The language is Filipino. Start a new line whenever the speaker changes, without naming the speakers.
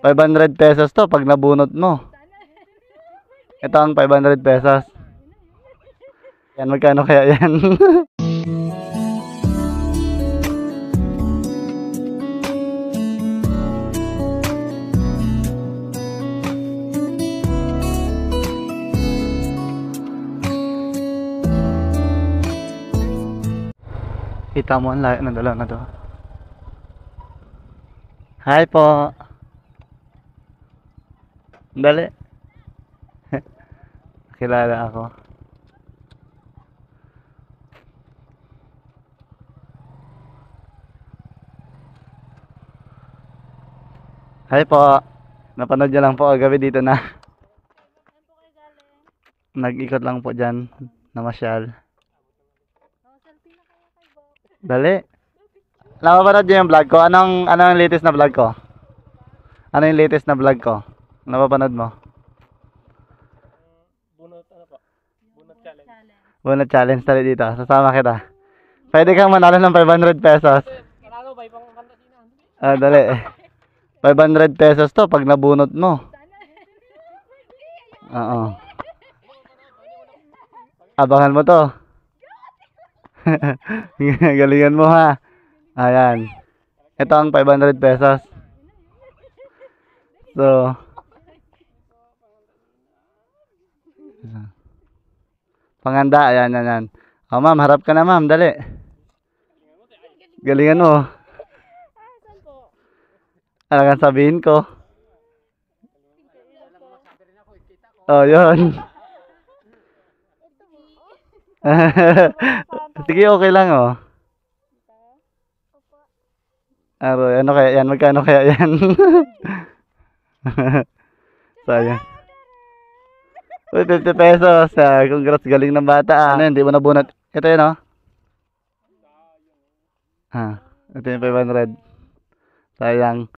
500 pesos to pag nabunot mo. Ito ang 500 pesos. Yan, magkano kaya yan? Kita mo ang layo ng dalawa na to. Hi po. Dali. Kilala ako. Hi po. Napanood niyo lang po kagabi dito na. Nag-ikot lang po dyan. Namasyal. Dali. Napapanood niyo yung vlog ko? Anong latest na vlog ko? Ano yung latest na vlog ko? Napapanood mo?
Bunot ano po? Bunot challenge.
Bunot challenge tali dito. Sasama kita. Pwede kang manalo ng 500 pesos.
Manalo ba ibang fantasy na?
Ah, dali. 500 pesos to pag nabunot mo. Oo. Abangan mo to. Galingan mo ha. Ayan. Ito ang 500 pesos. So, panganda, ayan. Oh, ma'am, harap ka na, ma'am, dali. Galingan mo. Ano kang sabihin ko? Oh, yun. Sige, okay lang, oh. Ano kaya yan? Magkano kaya yan? Sayang. Uy, 50 pesos. Congrats, galing ng bata. Ano yun, di mo nabunot. Ito yun, oh. Ito yung 500. Sayang.